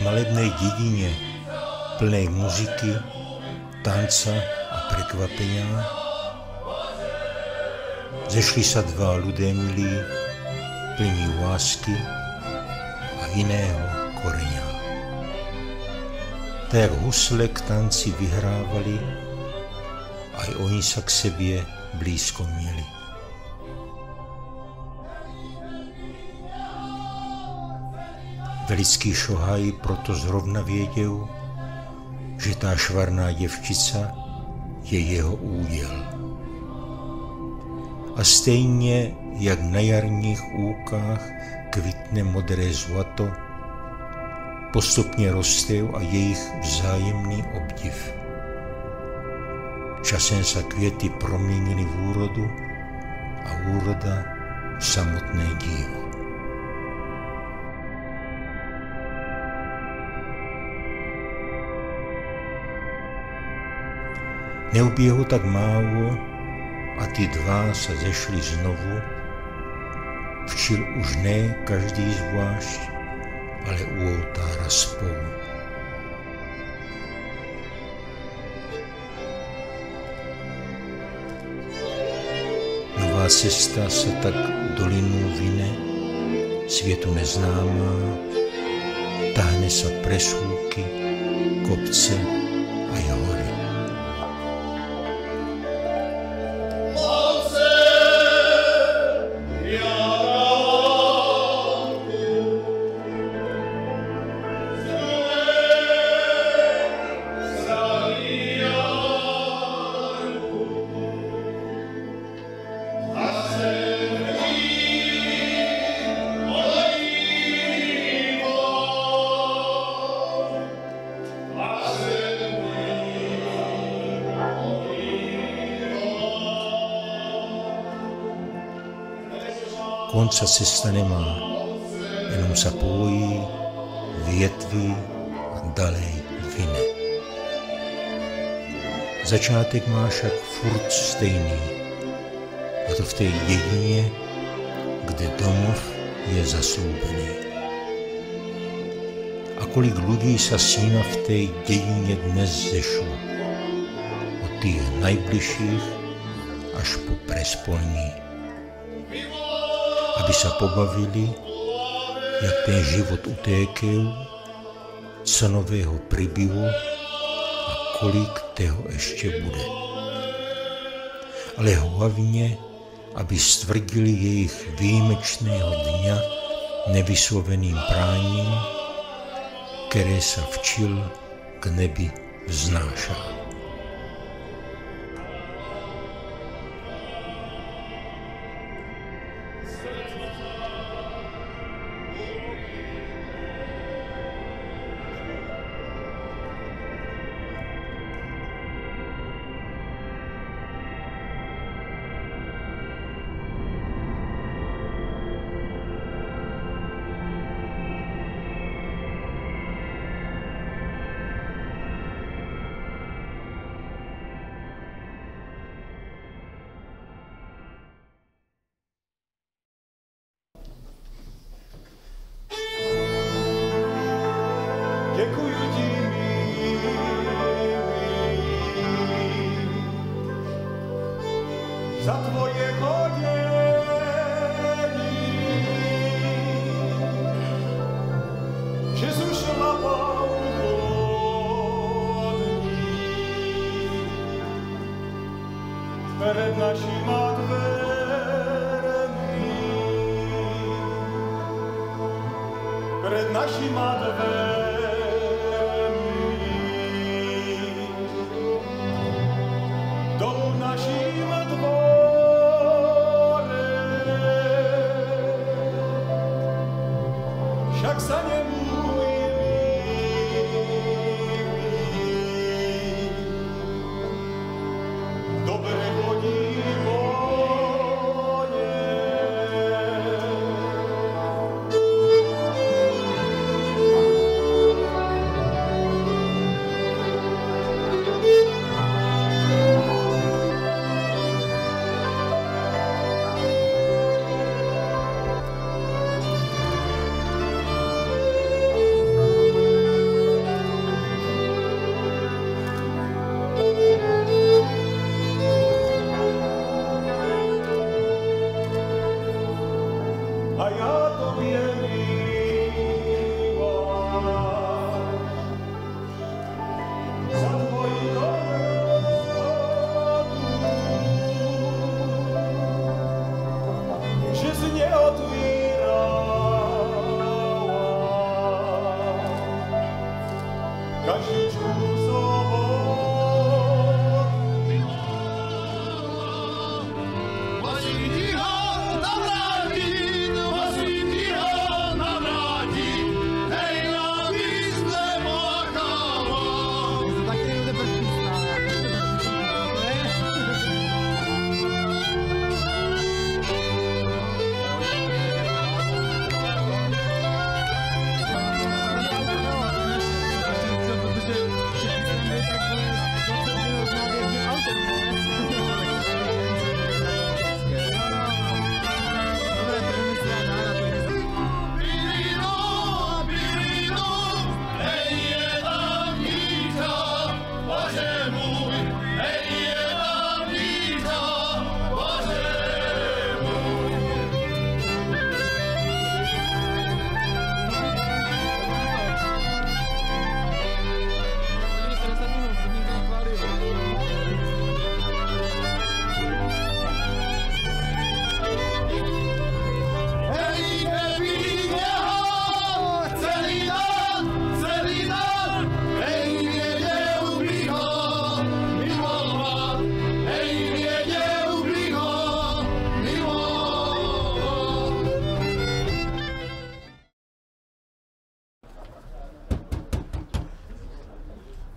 malebnej dedine, plnej muziky, tanca a prekvapenia, zešli sa dva ľudé milí, plní lásky a iného koreňa. Tak jak husle k tanci vyhrávali, aj oni sa k sebie blízko mieli. Velický šohaj proto zrovna věděl, že tá švarná děvčica je jeho úděl. A stejně, jak na jarních úkách kvitne modré zlato, postupně roste a jejich vzájemný obdiv. Časem sa květy proměnily v úrodu a úroda v samotné dílo. Neuběhlo tak málo a ty dva sa zešli znovu, včil už ne každý zvlášť, ale u oltára spolu. Nová cesta sa tak dolinou vine, svietu neznámá, tahne sa presúky, kopce a hory. Konca cesta nemá, jenom sa pojí, větví a dalej vine. Začátek má však furt stejný, a to v té jedině, kde domov je zaslúbený. A kolik ľudí sa s nima v tej dedine dnes zešlo, od tých najbližších až po prespolní. Aby sa pobavili, jak ten život utékel, co nového pribylo a kolik toho ešte bude. Ale hlavne, aby stvrdili jejich výjimečného dňa nevysloveným práním, které sa včil k nebi vznáša. Děkuju ti, za tvoje chodění, že zušla poudní před našima dvermi, před našima dvermi. Však sa nemůj dobre vodí koně. tobě milost. Za tvoji dobrotu, že jsi mě otvírala kašičku sobotu.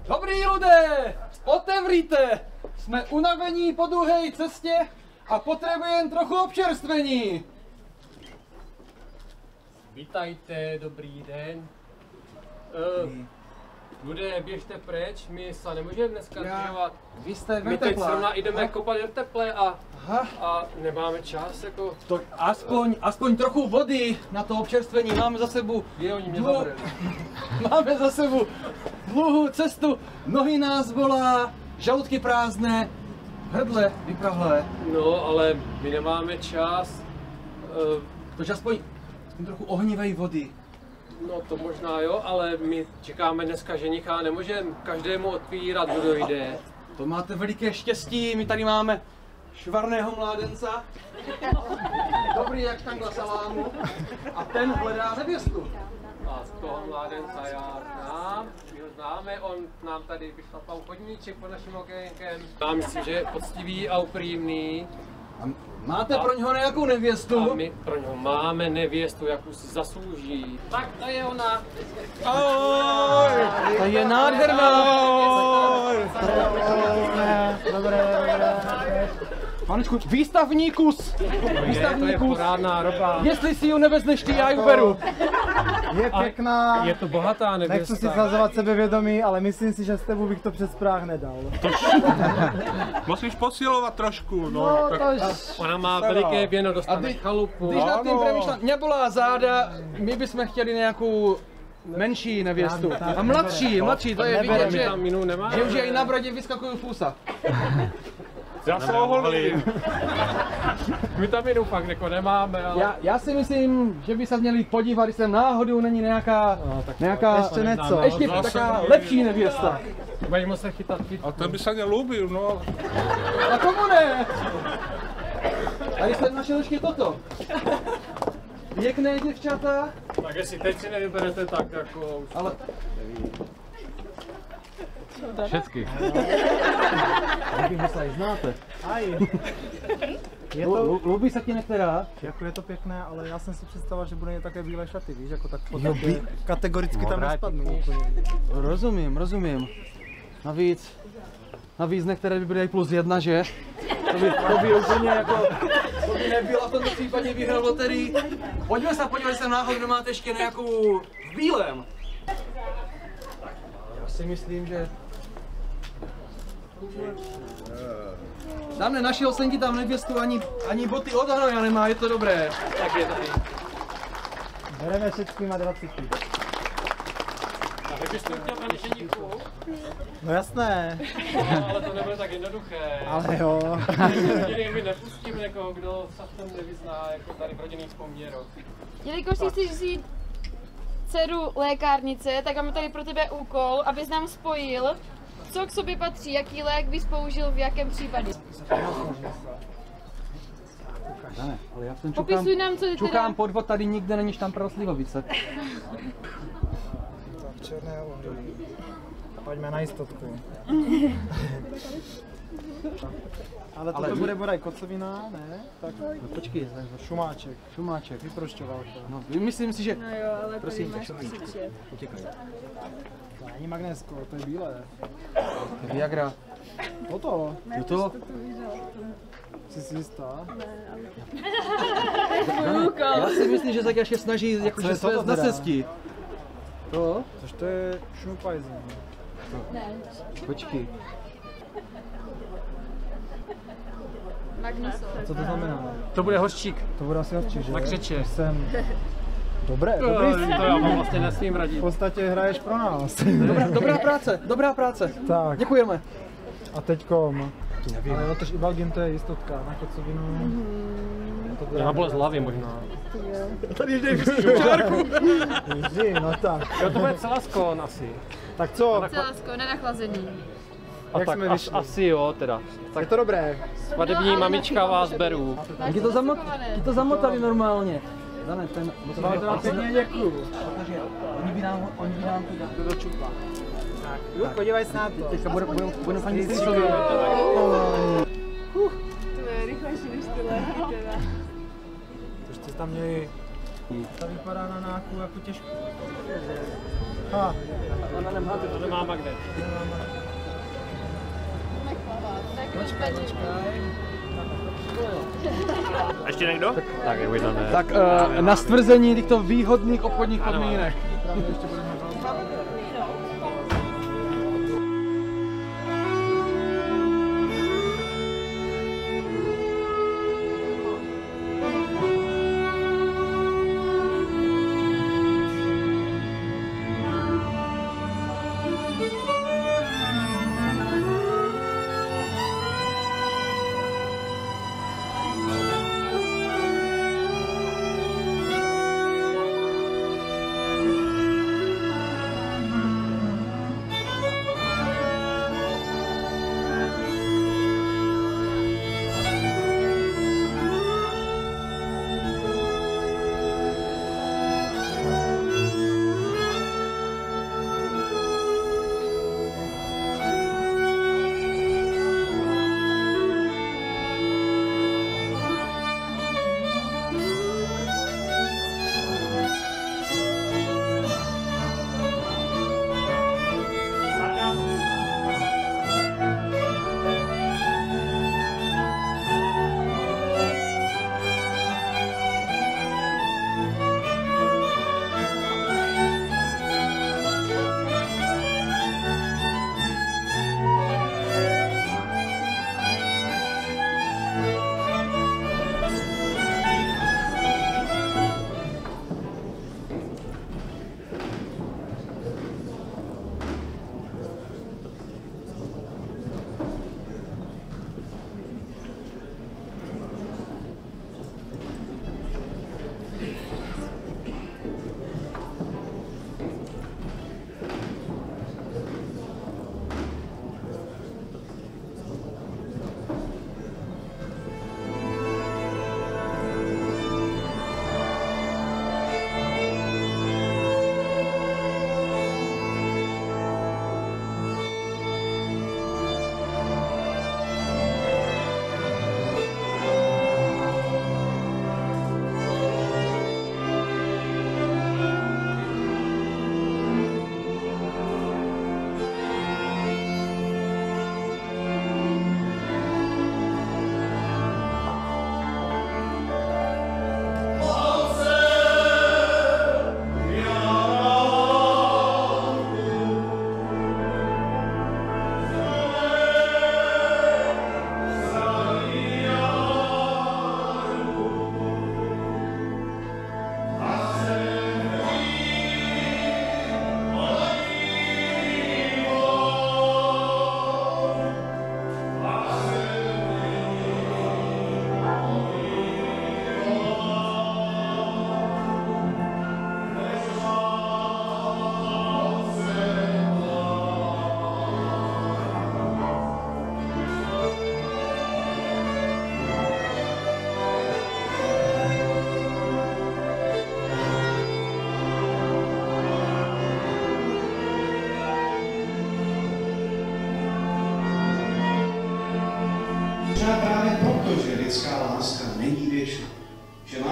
Dobrý ľudé, otevřite! Jsme unavení po dlouhé cestě a potřebujeme trochu občerstvení. Vítajte, dobrý den. Ľudé, běžte preč, my se nemůžeme dneska zdržovat. Vy jste My teď zrovna jdeme kopat do teple a nemáme čas, jako... To aspoň trochu vody na to občerstvení. Máme za sebou Máme za sebou dlouhou cestu, nohy nás bolá, žaludky prázdné, hrdle vyprahlé. No, ale my nemáme čas. Tož aspoň trochu ohnivej vody. No to možná jo, ale my čekáme dneska ženicha, nemůžeme každému otvírat, kdo dojde. To máte veliké štěstí, my tady máme švarného mládenca, dobrý jak tangla salámu, a ten hledá nevěstu. A z toho mládence já znám, my ho známe, on nám tady vyšlapal chodníček pod naším okénkem. Já myslím, že je poctivý a upřímný. Máte pro něho nějakou nevěstu? A my pro něho máme nevěstu, jakou si zaslouží. Tak to je ona. Ahoj! To je nádherná! Panečku, výstavní kus! Výstavní to je kus! porádná roba. Jestli si ji nevezneš ty, já ji beru. Je pěkná, Je to bohatá nevěsta. nechci si zazovat sebevědomí, ale myslím si, že s tebou bych to přes práh nedal. Musíš posilovat trošku, no. No, Tak, Ona má veliké věno, dostane chalupu. Když nad tím přemýšlám, mě bolá záda, my bychom chtěli nějakou menší nevěstu. A mladší, to je vidět, že Vitaminu nemá. už i na brodě vyskakují fusa. já jsem oholný. Vitaminu fakt jako nemáme, ale... Já si myslím, že by se měli podívat, jestli náhodou není nějaká Ještě něco. ještě taková lepší nevěsta. Budeme se chytat A ten by se mě lubil, no. A komu ne? Tady jsem našel ještě toto. Pěkné děvčata, Tak jestli teď si nevyberete, tak jako... ale Všecky. vy ho se znáte. Je to, Lubí se ti některá? jako je to pěkné, ale já jsem si představoval, že bude mít také bílé šaty, víš, jako tak podstatě kategoricky tam nespadnou úplně. Rozumím. Navíc některé by byly +1, že? To by úplně jako, to by nebylo v tomto případě vyhrál loterii. Podívej se náhodou, nemáte ještě nějakou v bílém. Já si myslím, že... Tam nenašel jsem ti tam nevěstu, ani boty od hnoja nemá, je to dobré. Tak je tady. Bereme 6 a 20. Tak bys to chtěl paní ženíku? No jasné. No, ale to nebude tak jednoduché. Ale jo. My nepustíme někoho, kdo se v tom nevyzná, jako tady v rodinných poměrech. Jelikož si chceš vzít dceru lékárnice, tak máme tady pro tebe úkol, abys nám spojil, co k sobě patří, jaký lék bys použil v jakém případě. Ne, ale já jsem Popisuj nám, co ty čukám podvod, tady nikde není štamprl slivovice. Černé uhlí. Pojďme na jistotku. Ale toto bude bodaj kocovina, ne? Tak No, počkej, šumáček. šumáček. Vyprošťovalka. No, myslím si, že... No jo, ale Prosím tady tě, máš píče. utěkaj. To není magnésko, to je bílé. Viagra. Toto. Jo to? Jsi si jistá? Já si myslím, že Zagáš je snaží co jakože je své toto na teda? cestí. To? Což to je šupajzen. Počkej. Magnusol. Co to znamená? To bude hořčík. To bude asi odčí, že? Na křeče. Jsem... Dobré, To dobrý. já vám vlastně nesmím V radit. podstatě hraješ pro nás. Dobrá práce, dobrá práce. Tak, Děkujeme. a teďkom. Ale otož i Balgin, to je jistotka na kocovinu. Já bolest hlavy možná. Tady jde šučárku. Ježi, no tak. Jo, to bude celaskon asi. Tak co? Celásko, nenachlazený. Jak jsme vyšli? Asi jo teda. Tak je to dobré. Svadební mamička vás beru. Ti to zamotali normálně. Dane, ten... Ale to vám pěkně děkuju. Protože oni by nám to dali do čupla. Tak, podívej se na to. Teďka budeme paní To je rychlejší než ty léky teda. To jste tam měli... To vypadá na náku jako těžko. Ha. To nemá magnet. Počkej. Ještě někdo? Tak je vydané. Tak na stvrzení těchto výhodných obchodních podmínek. Ještě budeme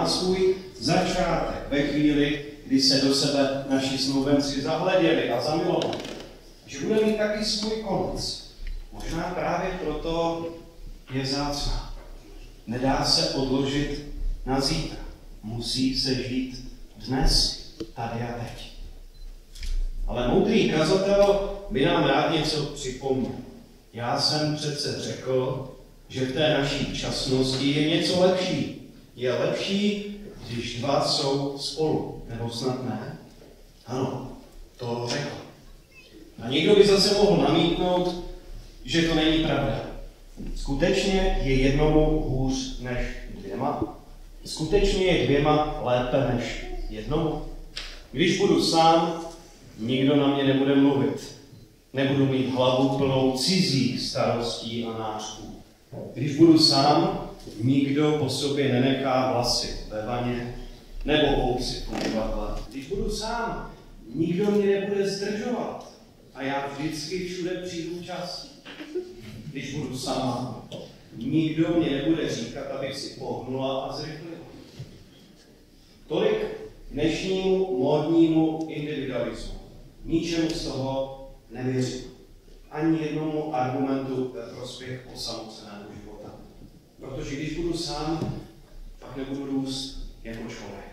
má svůj začátek ve chvíli, kdy se do sebe naši snoubenci zahleděli a zamilovali. Že bude mít taky svůj konec. Možná právě proto je vzácná. Nedá se odložit na zítra. Musí se žít dnes, tady a teď. Ale moudrý kazatel by nám rád něco připomněl. Já jsem přece řekl, že v té naší časnosti je něco lepší. Je lepší, když dva jsou spolu. Nebo snad ne? Ano, to řekl. A někdo by zase mohl namítnout, že to není pravda. Skutečně je jednomu hůř než dvěma. Skutečně je dvěma lépe než jednomu. Když budu sám, nikdo na mě nebude mluvit. Nebudu mít hlavu plnou cizích starostí a nářků. Když budu sám, nikdo po sobě nenechá vlasy ve vaně nebo housy v umyvadle. Když budu sám, nikdo mě nebude zdržovat a já vždycky všude přijdu včas. Když budu sama, nikdo mě nebude říkat, abych si pohnula a zrychlila. Tolik k dnešnímu módnímu individualismu. Ničemu z toho nevěřím. Ani jednomu argumentu ve prospěch osamoceného života. Protože když budu sám, pak nebudu růst jako člověk.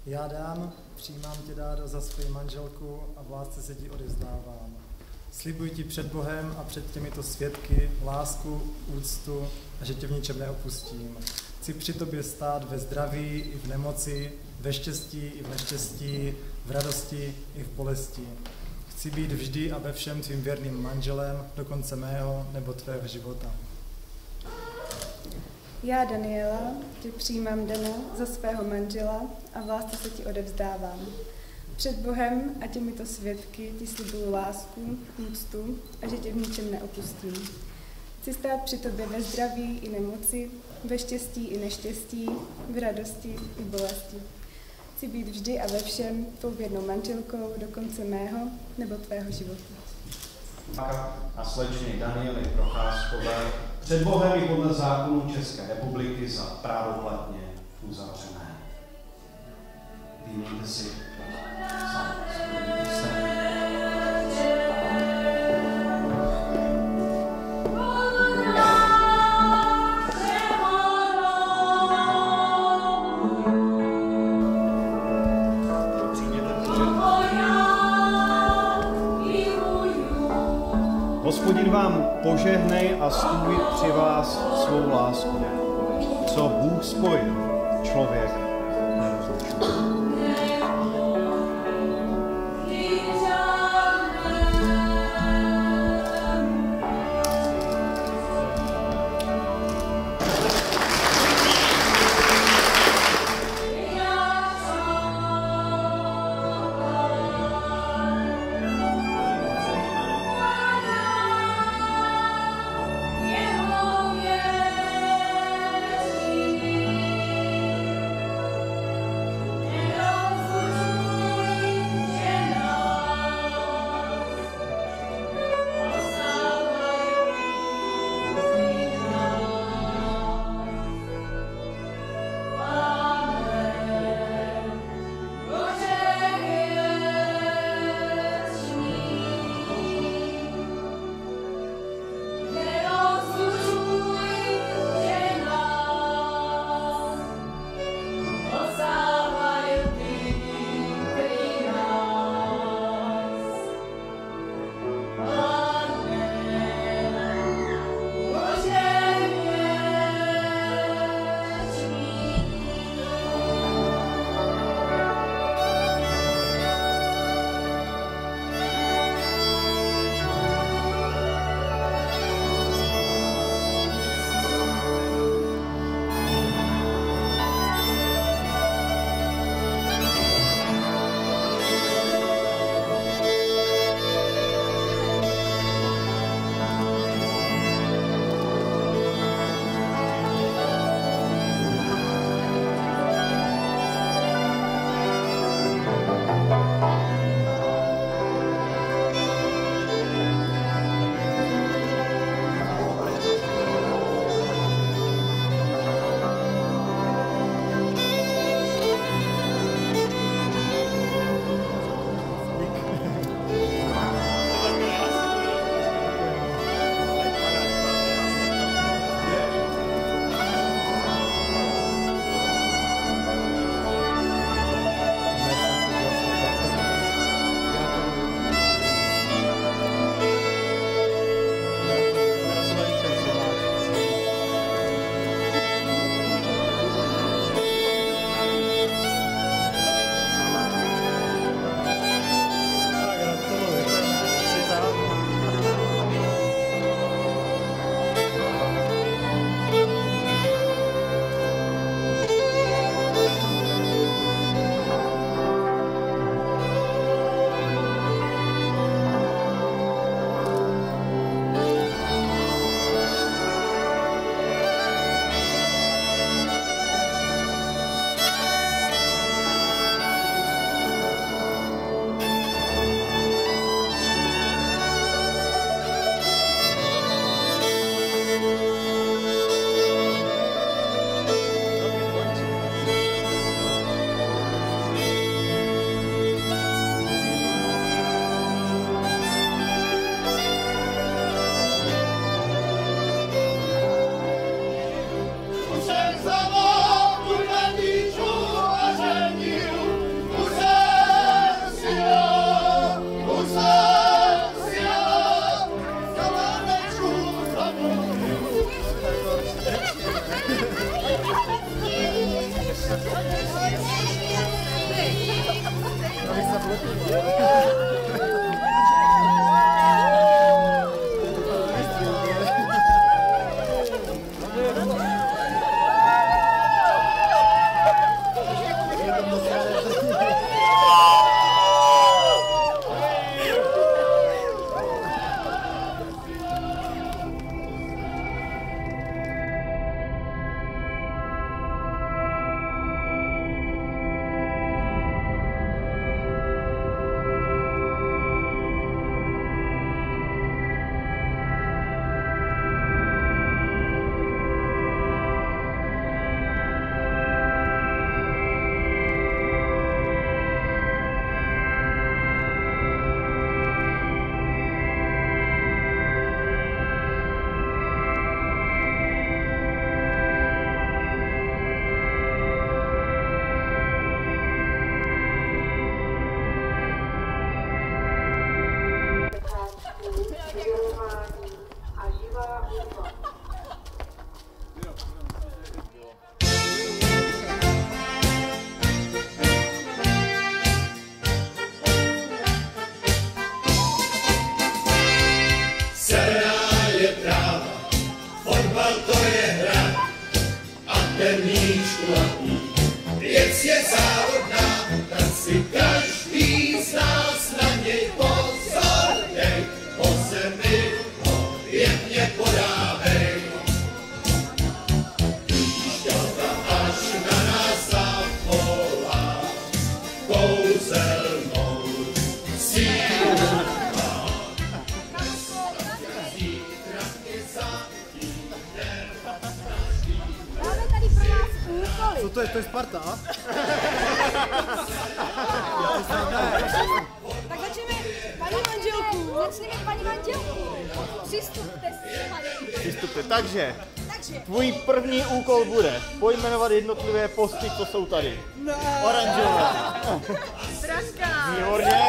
Já dám, přijímám tě, Dáro, za svoji manželku a v lásce se ti odevzdávám. Slibuji ti před Bohem a před těmito svědky lásku, úctu a že tě v ničem neopustím. Chci při tobě stát ve zdraví i v nemoci, ve štěstí i v neštěstí, v radosti i v bolesti. Chci být vždy a ve všem tvým věrným manželem do konce mého nebo tvého života. Já, Daniela, tě přijímám, Dana, za svého manžela a v lásce se ti odevzdávám. Před Bohem a těmito svědky ti slibuju lásku, úctu a že tě v ničem neopustím. Chci stát při tobě ve zdraví i nemoci, ve štěstí i neštěstí, v radosti i bolesti. Chci být vždy a ve všem tvou věrnou manželkou do konce mého nebo tvého života. A slečny Daniely Procházkové před Bohem i podle zákonů České republiky za právoplatně uzavřené. Vyjmějte si Hospodin vám požehnej a stůj při vás svou lásku. Co Bůh spojil, člověk nerozlučuje. Zelená je tráva, fotbal to je hra a ten míč kulatý. Věc je závodná, tak si každý z nás na něj pozor dej. Po zemi ho pěkně podávej. Šťalka až na nás zavolá, kouzelnou sílu má. Zítra je za týden. Máme tady pro vás úkoly. Co to je? To je Sparta? Tak začneme paní manželku. Začneme paní manželku. Přistupte si. Přistupte. Takže, tvůj první úkol bude pojmenovat jednotlivé posty, co jsou tady. Oranžové. Branka. Výborně.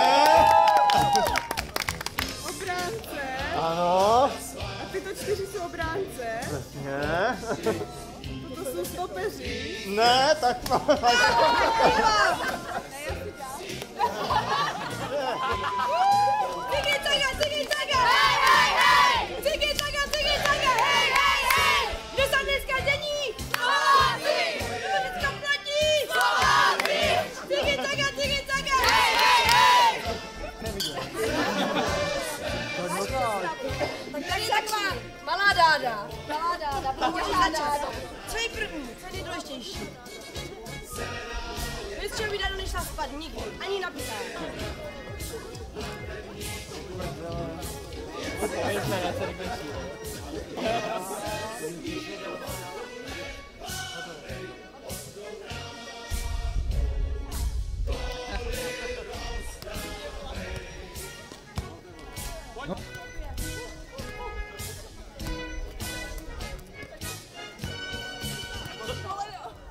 Obránce. Ano. A tyto 4 jsou obránce. Přesně. Toto jsou stopeři. Ne, tak Tiki taka, tiki taka. Hej, hej, hej. Tiki taka, hej, hej, hej. Kdo se dneska žení? Slováci. Kdo dneska platí? Slováci. Tiki taka, hej, hej, hej. Tak tady je taková malá dáda. Malá dáda. Co je první? Co je nejdůležitější? Bez čeho by dáda nešla spát nikdy. Ani na psát.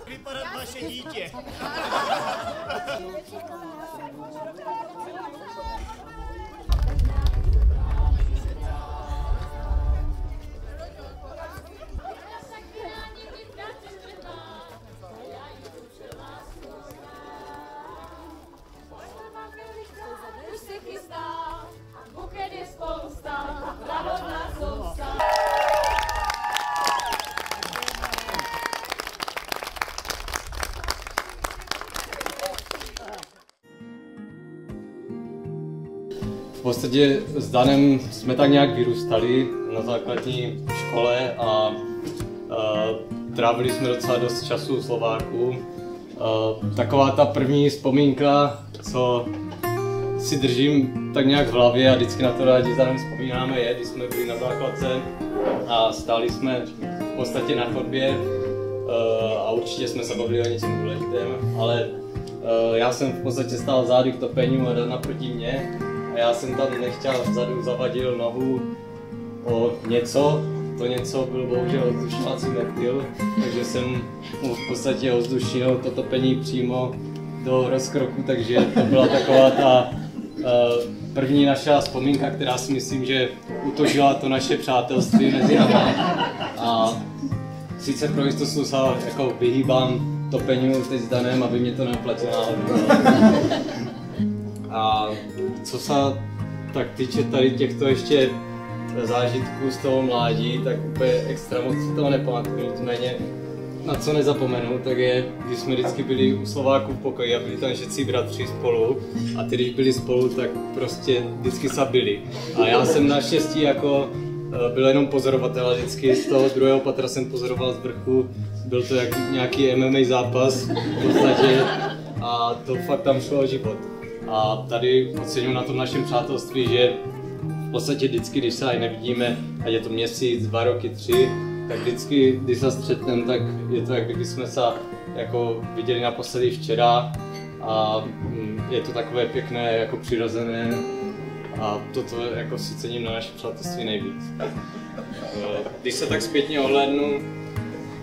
vypadat vaše dítě. Už se chystá, buket je spousta, lahodná sousta. V podstatě s Danem jsme tak nějak vyrůstali na základní škole a trávili jsme docela dost času u Slováků. Taková ta první vzpomínka, co si držím tak nějak v hlavě a vždycky na to rádi s Danem vzpomínáme, je, když jsme byli na základce a stáli jsme v podstatě na chodbě a určitě jsme se bavili o něčem důležitém, ale já jsem v podstatě stál zády k topení a Dan naproti mě. A já jsem tam nechtěl vzadu zavadil nohu o něco, to něco byl bohužel ovzdušňovací metyl, takže jsem mu v podstatě ovzdušnil to topení přímo do rozkroku, takže to byla taková ta první naša vzpomínka, která si myslím, že utožila to naše přátelství mezi námi. A sice pro jistotu se jako vyhýbám topení teď s Danem, aby mě to neoplatilo náhodou. A co se tak týče tady těchto ještě zážitků z toho mládí, tak úplně extra moc si toho nepamatuju, nicméně na co nezapomenu, tak je, když jsme vždycky byli u Slováků v pokoji a byli tam všetci bratři spolu a ty, když byli spolu, tak prostě vždycky se byli. A já jsem naštěstí jako byl jenom pozorovatel a vždycky z toho druhého patra jsem pozoroval z vrchu, byl to jak nějaký MMA zápas v podstatě a to fakt tam šlo o život. A tady oceňuji na tom našem přátelství, že v podstatě vždycky, když se aj nevidíme, ať je to měsíc, 2 roky, 3, tak vždycky, když se střetneme, tak je to, jak kdyby jsme se jako viděli naposledy včera a je to takové pěkné, jako přirozené a toto jako si cením na naše přátelství nejvíc. Když se tak zpětně ohlédnu,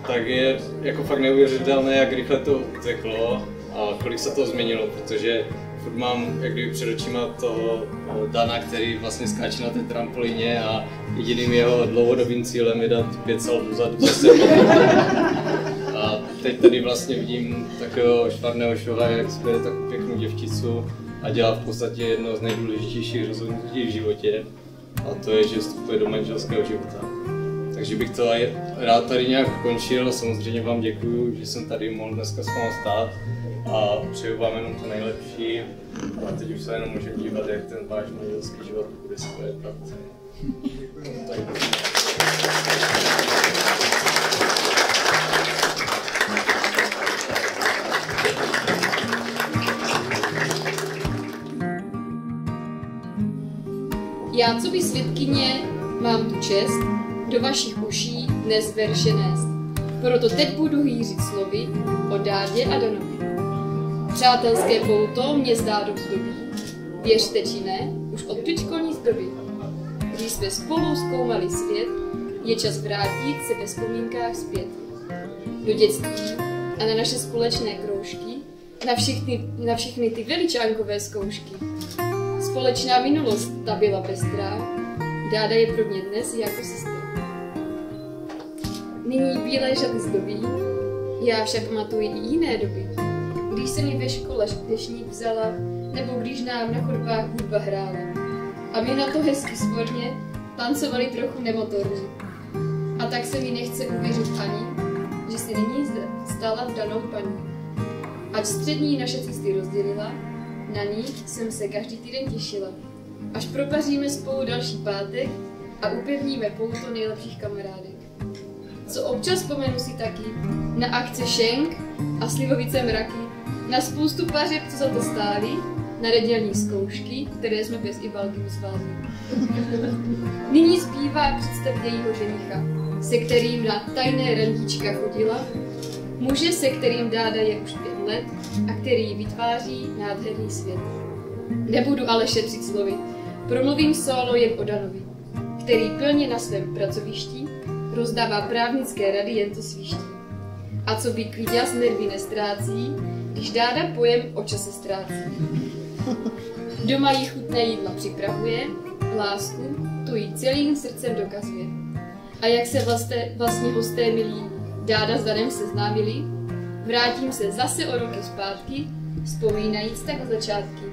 tak je jako fakt neuvěřitelné, jak rychle to uteklo a kolik se to změnilo, protože furt mám jak kdyby před očima toho Dana, který vlastně skáče na té trampolíně a jediným jeho dlouhodobým cílem je dát 5 salv dozadu za sebou. A teď tady vlastně vidím takového švarného šoha, jak spěje takovou pěknou děvčicu a dělá v podstatě jedno z nejdůležitějších rozhodnutí v životě. a to je, že vstupuje do manželského života. Takže bych to rád tady nějak ukončil. Samozřejmě vám děkuju, že jsem tady mohl dneska s vámi stát a přeju vám jenom to nejlepší. A teď už se jenom může dívat, jak ten váš manželský život bude skvětat. Já, co by svědkyně, mám tu čest do vašich uší dnes verše nést. Proto teď budu hýřit slovy o Dádě a Danovi. Přátelské pouto mě zdá dozdobí. Věřte či ne, už od předškolní doby. Když jsme spolu zkoumali svět, je čas vrátit se ve vzpomínkách zpět. Do dětství a na naše společné kroužky, na všechny ty veličánkové zkoušky. Společná minulost, ta byla pestrá, Dáda je pro mě dnes jako sestra. Nyní bílé žaty zdobí, já však pamatuji i jiné doby. Když se mi ve škole dešník vzala, nebo když nám na chodbách hudba hrála. A my na to hezky svorně tancovali trochu nemotorně. A tak se mi nechce uvěřit ani, že si nyní stala danou paní. Ať střední naše cesty rozdělila, na ní jsem se každý týden těšila. Až propaříme spolu další pátek a upevníme pouto nejlepších kamarádek. Co občas vzpomenu si taky na akce Šenk a Slivovice mraky, na spoustu pařeb, co za to stály, na nedělní zkoušky, které jsme bez Ivalky zvládli. Nyní zpívá představ jejího ženicha, se kterým na tajné randíčka chodila, muže, se kterým Dáda je už 5 let a který vytváří nádherný svět. Nebudu ale šetřit slovy, promluvím solo jen o Danovi, který plně na svém pracovišti rozdává právnické rady, jen to sviští. A co by klidňa z nervy nestrácí, když Dáda pojem o čase ztrácí. Doma jí chutné jídla připravuje, lásku tu jí celým srdcem dokazuje. A jak se vlastně hosté milí Dáda s Danem seznámili, vrátím se zase o roky zpátky, vzpomínajíc tak na začátky,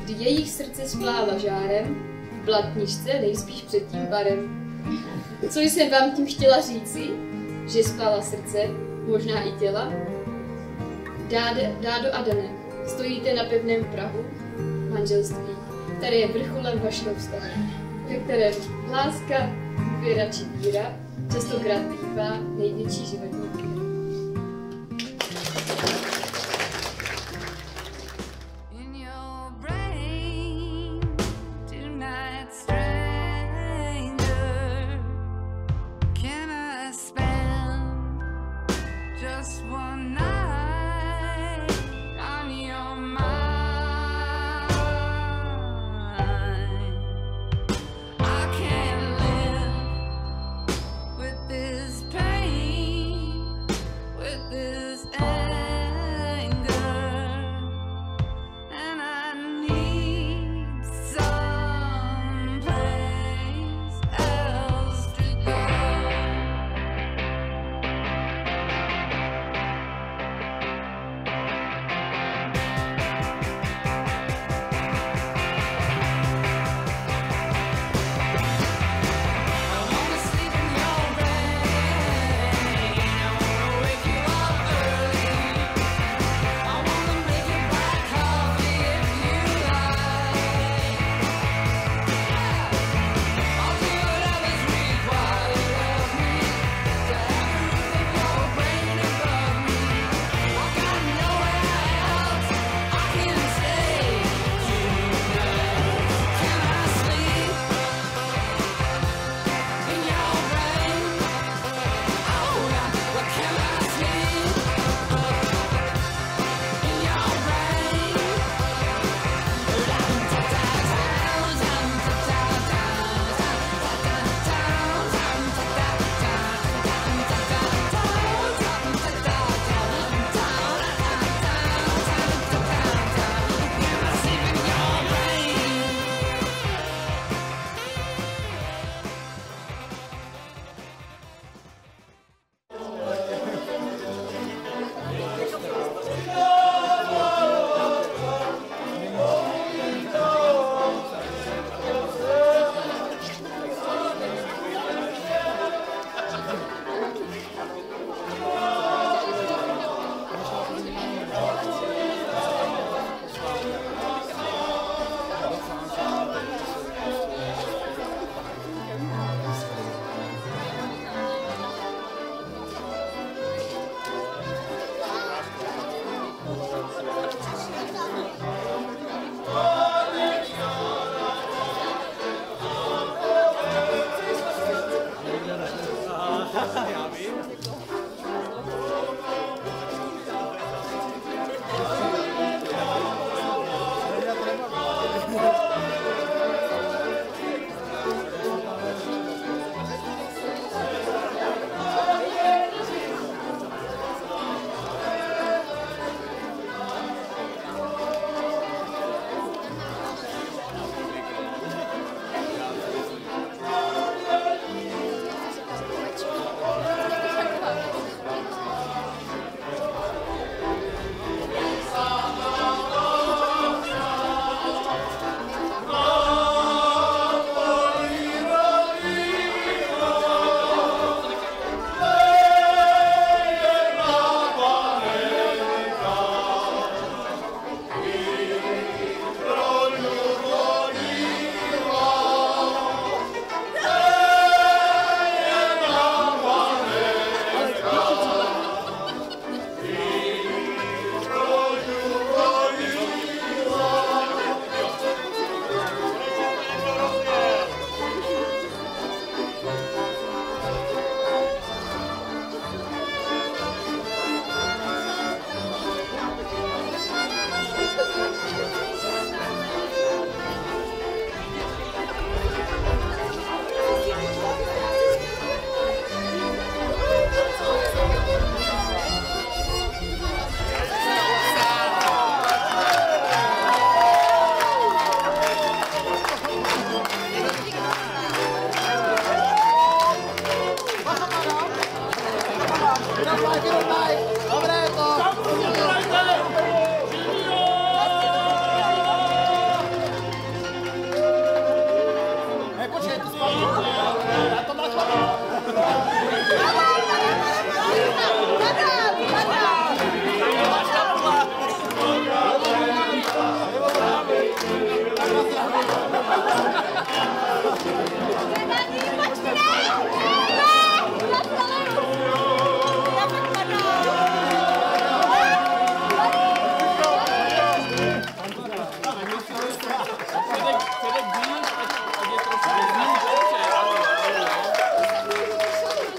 kdy jejich srdce splála žárem, v blatničce nejspíš před tím barem. Co jsem vám tím chtěla říci, že spala srdce, možná i těla? Dádo a Dane, stojíte na pevném prahu manželství, které je vrcholem vašeho vztahu, ve kterém láska, důvěra či víra častokrát bývá největší životní víra. This pain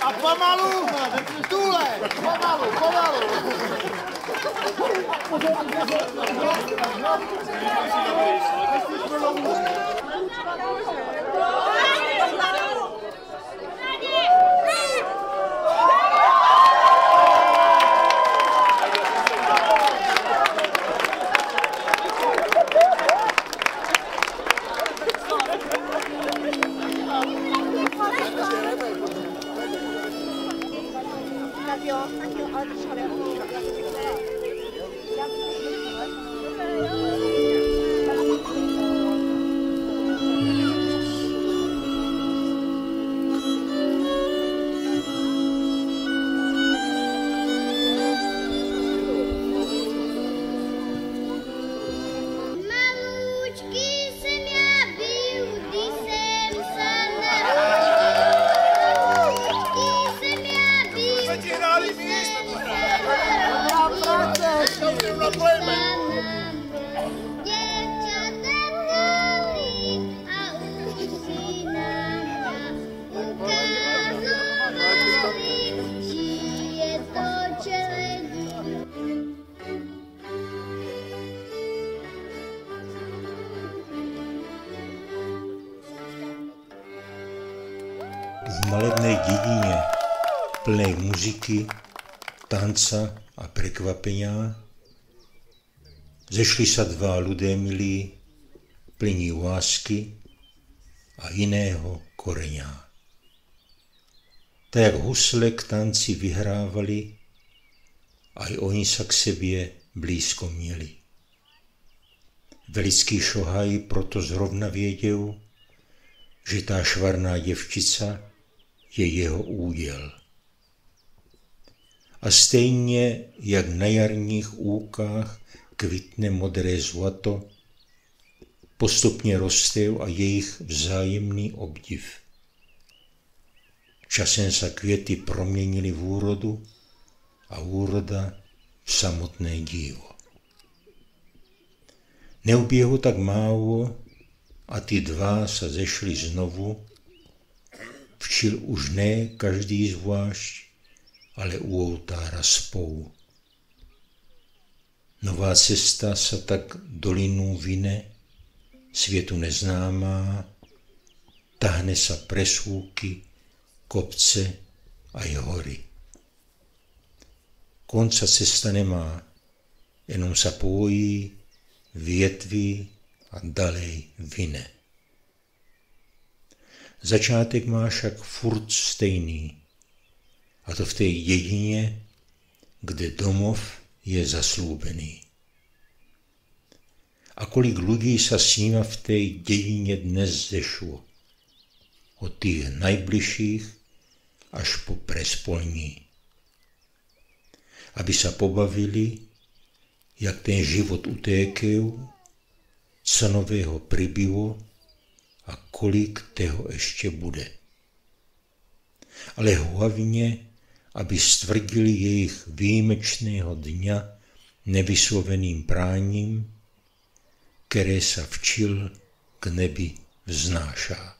A pomalu, tule, pomalu, pomalu. V malebnej dedine plnej muziky, tanca a prekvapenia zešli sa dva ľudé milí, plní lásky a iného koreňa. Tak jak husle k tanci vyhrávali, aj oni sa k sebie blízko mieli. Velický šohaj proto zrovna věděl, že tá švarná děvčica je jeho úděl. A stejně, jak na jarních úkách kvitne modré zlato, postupně roste a jejich vzájemný obdiv. Časem sa květy proměnily v úrodu a úroda v samotné dílo. Neuběhlo tak málo a ty dva sa zešli znovu, včil už ne každý zvlášť, ale u oltára spolu. Nová cesta sa tak dolinu vine, světu neznámá, tahne sa presúky, kopce a i hory. Konca cesta nemá, jenom sa pojí, větví a dalej vine. Začátek má však furt stejný, a to v té jedině, kde domov je zaslúbený. A kolik ľudí sa s nima v té jedině dnes zešlo, od tých najbližších až po prespolní, aby sa pobavili, jak ten život utékel, co nového pribylo a kolik toho ještě bude. Ale hlavně, aby stvrdili jejich výjimečného dňa nevysloveným práním, které sa včil k nebi vznášá.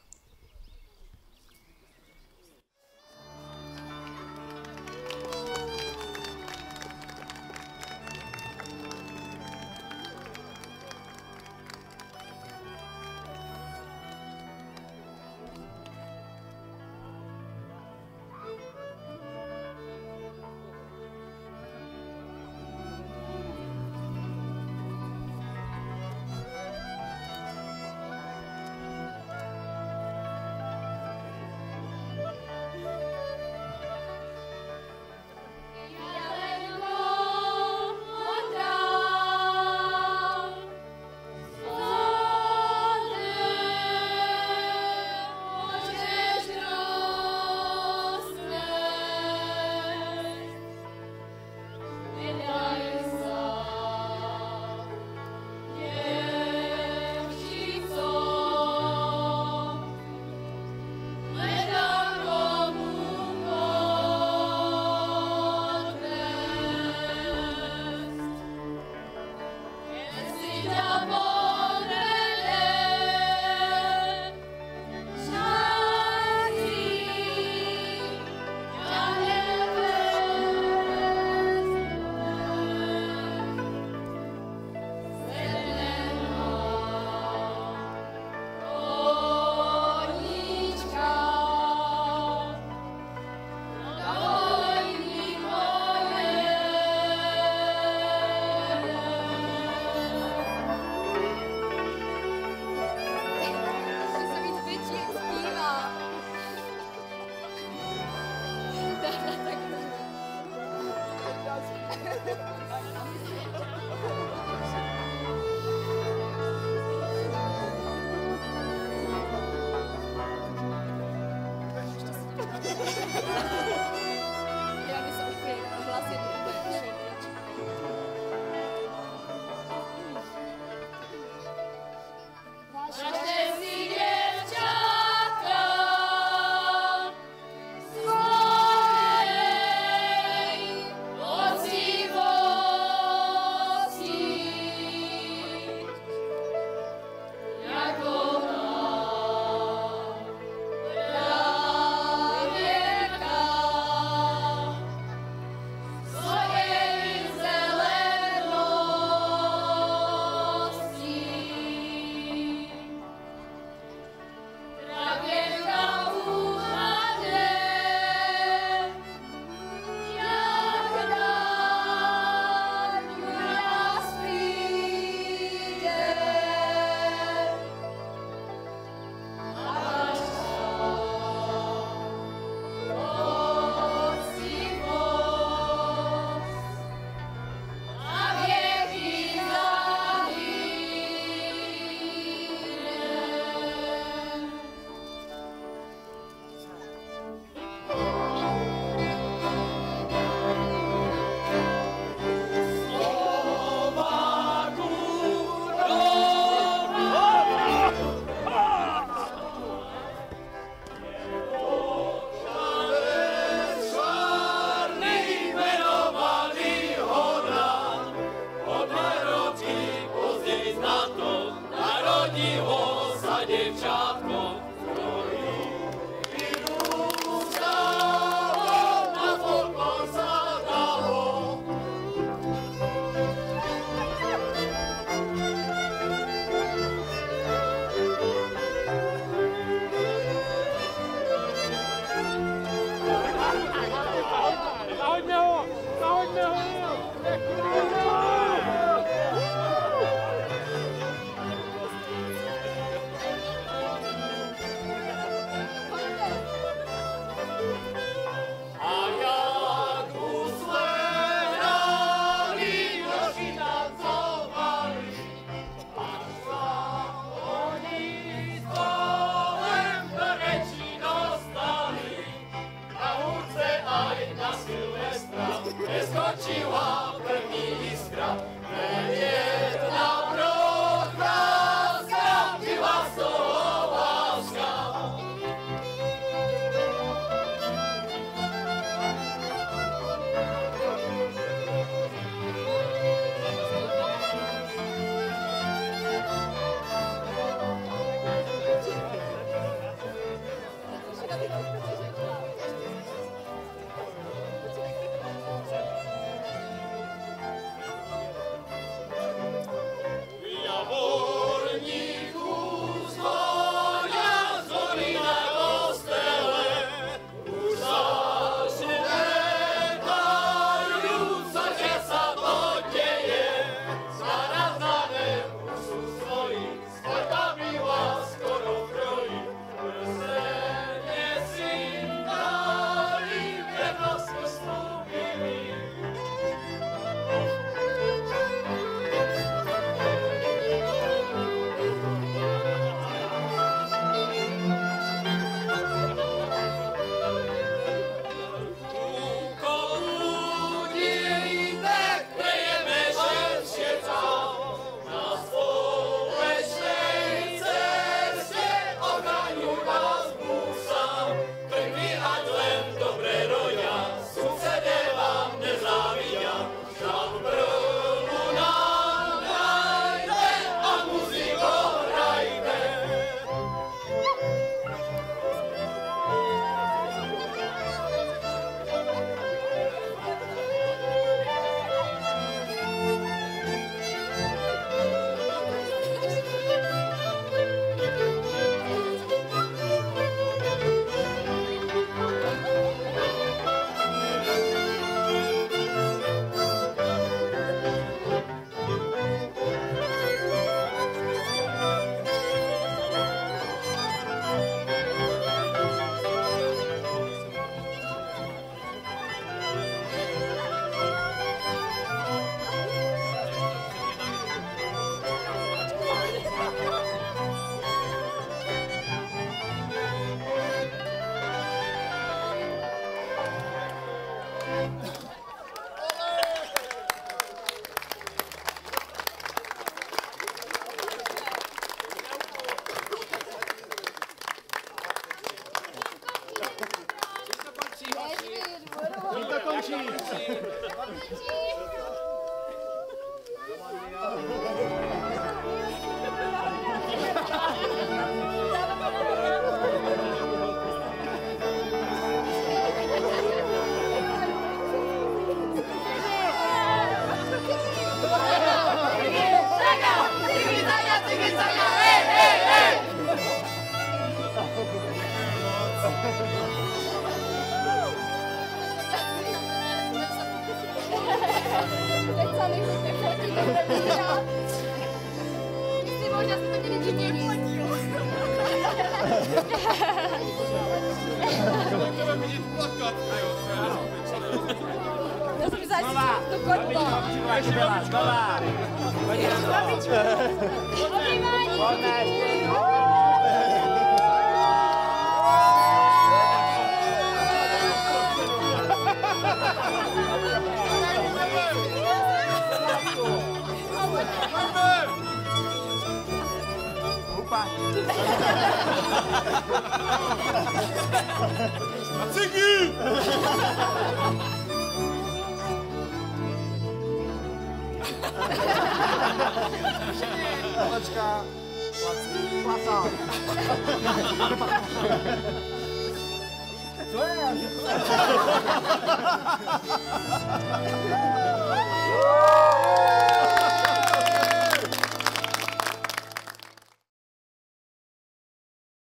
Co je?